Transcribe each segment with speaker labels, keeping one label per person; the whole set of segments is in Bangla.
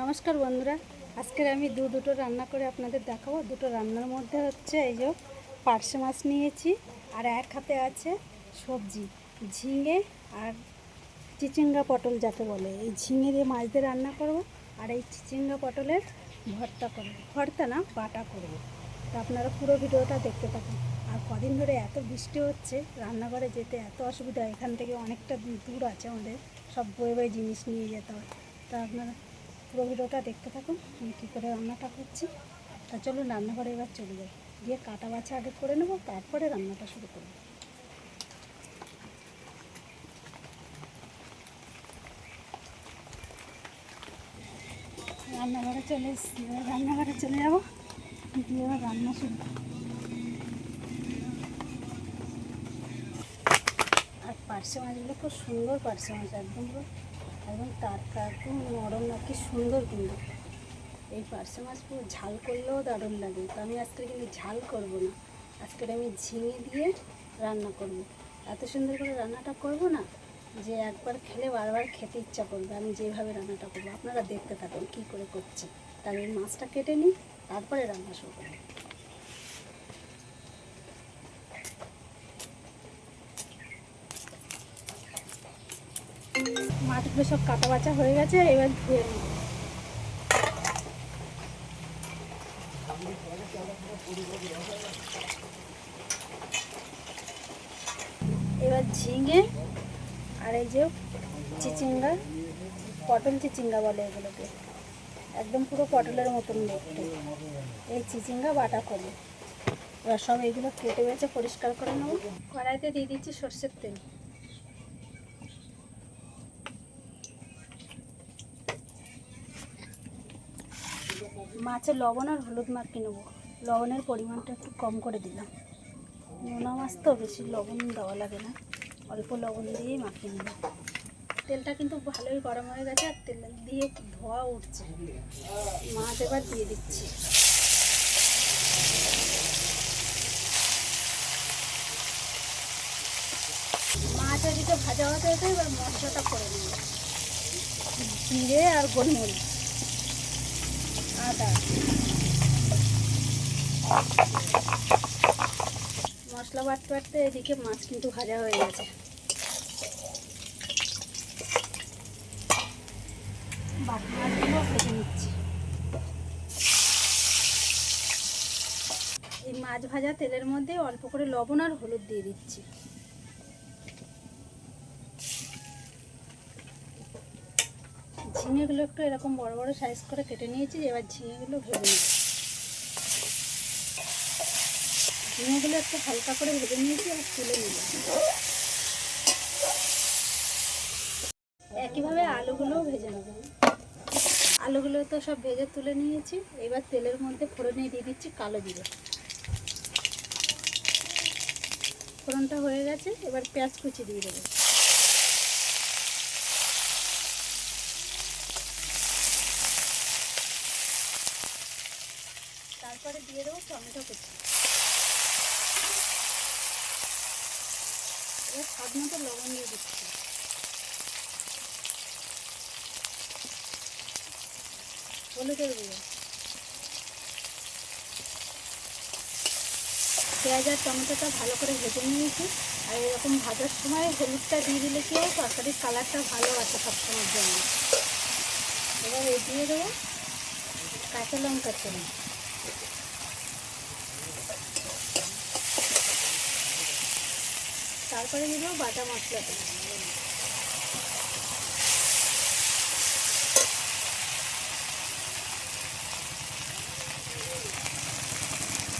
Speaker 1: নমস্কার বন্ধুরা, আজকের আমি দুটো রান্না করে আপনাদের দেখাবো। দুটো রান্নার মধ্যে হচ্ছে এই যে পার্শে মাছ নিয়েছি, আর এক হাতে আছে সবজি ঝিঙে আর চিচিঙ্গা পটল যাকে বলে। এই ঝিঙে দিয়ে মাছ দিয়ে রান্না করব, আর এই চিচিঙ্গা পটলের ভর্তা করব। ভর্তা না, বাটা করব। তো আপনারা পুরো ভিডিওটা দেখতে থাকুন। আর কদিন ধরে এত বৃষ্টি হচ্ছে, রান্নাঘরে যেতে এত অসুবিধা। এখান থেকে অনেকটা দূর আছে আমাদের, সব বয়ে বয়ে জিনিস নিয়ে যেতে হয়। তা আপনারা পুরো ভিডিওটা দেখতে থাকুন আমি কী করে রান্নাটা করছি। তা চলুন রান্নাঘরে এবার চলে যাই, গিয়ে কাটা বাছা আগে করে নেব, তারপরে রান্নাটা শুরু করব। রান্নাঘরে চলে এসেছি, রান্নাঘরে চলে যাবো, গিয়ে এবার রান্না শুরু। আর পার্শে মাছগুলো খুব সুন্দর, পার্শে মাছ একদম একদম টাটকা, একদম নরম, আর কি সুন্দর। কিন্তু এই পার্শে মাছ পুরো ঝাল করলেও দারুণ লাগে। তো আমি আজকে কিন্তু ঝাল করব না, আজকে আমি ঝিঙে দিয়ে রান্না করব। এত সুন্দর করে রান্নাটা করব না যে একবার খেলে বারবার খেতে ইচ্ছা করবে। আমি যেভাবে রান্নাটা করবো আপনারা দেখতে থাকুন কী করে করছি। তাহলে এই মাছটা কেটে নিই, তারপরে রান্না শুরু করব। মাছগুলো সব কাটা বাছা হয়ে গেছে, এবার ধুয়ে নিই। এবার ঝিঙে আর এই যে চিচিঙ্গা, পটল চিচিঙ্গা বলে এগুলোকে, একদম পুরো পটলের মতন দেখতে, এই চিচিঙ্গা বাটা করবো। এবার সব এইগুলো কেটে বেছে পরিষ্কার করে নেবো। কড়াইতে দিয়ে দিচ্ছি সর্ষের তেল। মাছে লবণ আর হলুদ মাখিয়ে নেবো। লবণের পরিমাণটা একটু কম করে দিলাম, নোনা মাছ তো বেশি লবণ দেওয়া লাগে না, অল্প লবণ দিয়েই মাখিয়ে নেব। তেলটা কিন্তু ভালোই গরম হয়ে গেছে, আর তেল দিয়ে ধোয়া উঠছে। মাছ এবার দিয়ে দিচ্ছি। মাছ এদিকে ভাজা হতে হতে এবার মশলাটা করে নেব। জিরে আর গোলমরিচ, আদা, মশলা বাটতে বাটতে এদিকে মাছ কিন্তু ভাজা হয়ে গেছে। বাকি মাছগুলো ভেজে নিচ্ছি। এই মাছ ভাজা তেলের মধ্যে অল্প করে লবণ আর হলুদ দিয়ে দিচ্ছি। ঝিঙেগুলো একটু এরকম বড় বড় সাইজ করে কেটে নিয়েছি, এবার ঝিঙেগুলো ভেজে নেব। ঝিঙেগুলো একটু হালকা করে ভেজে নিয়েছি, আর তুলে নিলাম। একইভাবে আলুগুলোও ভেজে নেব। আলুগুলো তো সব ভেজে তুলে নিয়েছি, এবার তেলের মধ্যে ফোড়নে দিয়ে দিচ্ছি কালো জিরে। ফোড়নটা হয়ে গেছে, এবার পেঁয়াজ কুচি দিয়ে দেবো। তারপরে দিয়ে দেবো টমেটো কুচি। এবার স্বাদ মতো লবণ দিয়ে দিচ্ছি। হলুদের গুঁড়ো। পেঁয়াজ আর টমেটোটা ভালো করে ভেজে নিয়েছি, আর এরকম ভাজার সময় হলুদটা দিয়ে দিলে কি হয়, তরকারির কালারটা ভালো আছে সবসময়ের জন্য। এবার এই দিয়ে দেবো কাঁচা লঙ্কার তেল। তারপরে দিয়ে দেবো বাটা মশলাটা।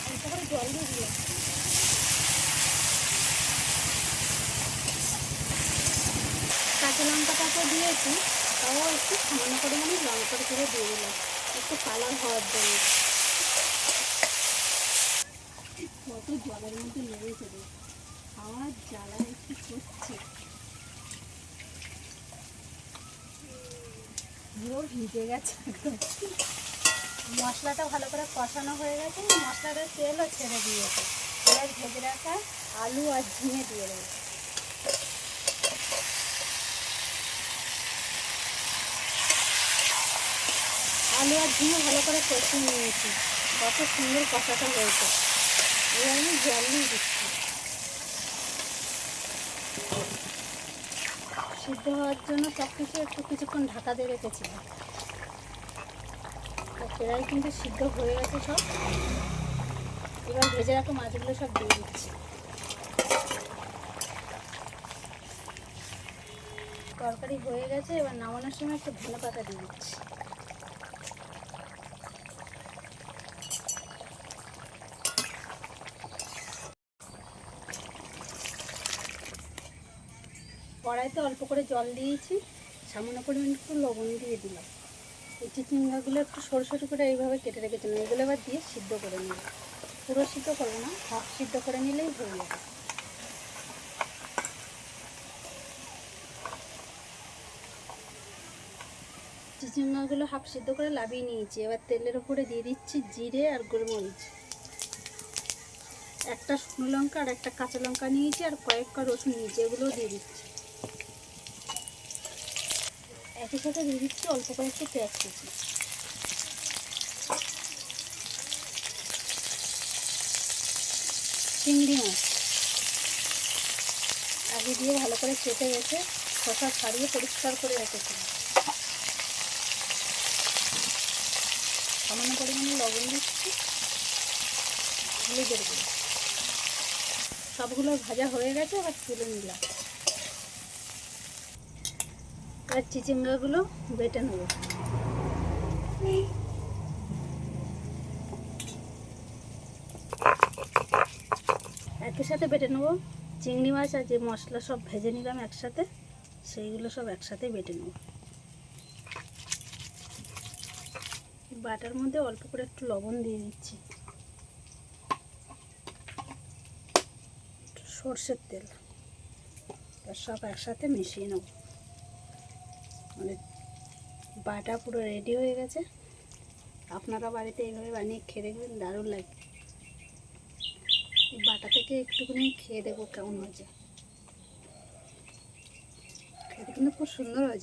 Speaker 1: অল্প করে জল দিয়ে দিলাম। কাঁচা লঙ্কাটা তো দিয়েছি, তাও একটু সামান্য পরিমাণে লঙ্কার গুঁড়ো দিয়ে দিলাম, একটু কালার হওয়ার জন্য। কত জলের মধ্যে লেগেছে, খাওয়ার জ্বালা একটু করছে, পুরো ভিজে গেছে একদম। মশলাটা ভালো করে কষানো হয়ে গেছে, মশলাটার তেলও ছেড়ে দিয়েছে। এবার ভেজে রাখা আলু আর ঝিঙে দিয়ে দেবো। আলু আর ঝিঙে ভালো করে কষিয়ে নিয়েছি। কত সুন্দর কষাটা হয়েছে। এবার আমি জল দিয়ে দিচ্ছি। সিদ্ধ হওয়ার জন্য সব কিছু একটু কিছুক্ষণ ঢাকা দিয়ে রেখেছিলাম। প্রায় কিন্তু সিদ্ধ হয়ে গেছে সব। এবার ভেজে রাখা মাছগুলো সব দিয়ে দিচ্ছি। তরকারি হয়ে গেছে, এবার নামানোর সময় একটু ধনে পাতা দিয়ে দিচ্ছি। কড়াইতে অল্প করে জল দিয়েছি, সামান্য পরিমাণ একটু লবণ দিয়ে দিলাম। এই চিচিঙ্গাগুলো একটু সরু সরু করে এইভাবে কেটে রেখেছিলাম, এগুলো এবার দিয়ে সিদ্ধ করে নেব। পুরো সিদ্ধ করবো না, হাফ সিদ্ধ করে নিলেই হয়ে যাবে। চিচিঙ্গাগুলো হাফ সিদ্ধ করে লাভিয়ে নিয়েছি। এবার তেলের উপরে দিয়ে দিচ্ছি জিরে আর গোলমরিচ। একটা শুকনো লঙ্কা আর একটা কাঁচা লঙ্কা নিয়েছি, আর কয়েকটা রসুন নিয়েছি, এগুলোও দিয়ে দিচ্ছি। একই সাথে দিয়ে দিচ্ছি অল্প করে একটু পেঁয়াজ কুচি। চিংড়ি মাছ আগে দিয়ে ভালো করে কেটে গেছে, খোসা ছাড়িয়ে পরিষ্কার করে রেখেছিলাম। সামান্য পরিমাণে লবণ দিচ্ছি, হলুদের গুঁড়ো। সবগুলো ভাজা হয়ে গেছে, এবার তুলে নিলাম। এবার চিচিঙ্গাগুলো বেটে নেব। একই সাথে বেটে নেব। চিংড়ি মাছ আর যে মশলা সব ভেজে নিলাম একসাথে, সেইগুলো সব একসাথে বেটে নেব। বাটার মধ্যে অল্প করে একটু লবণ দিয়ে দিচ্ছি, সর্ষের তেল, আর সব একসাথে মিশিয়ে নেব। মানে বাটা পুরো রেডি হয়ে গেছে। আপনারা বাড়িতে এইভাবে বানিয়ে খেয়ে দেখবেন, দারুণ লাগবে। বাটা থেকে একটুখানি খেয়ে দেখবো কেমন হয়েছে। খেতে কিন্তু খুব সুন্দর হয়েছে।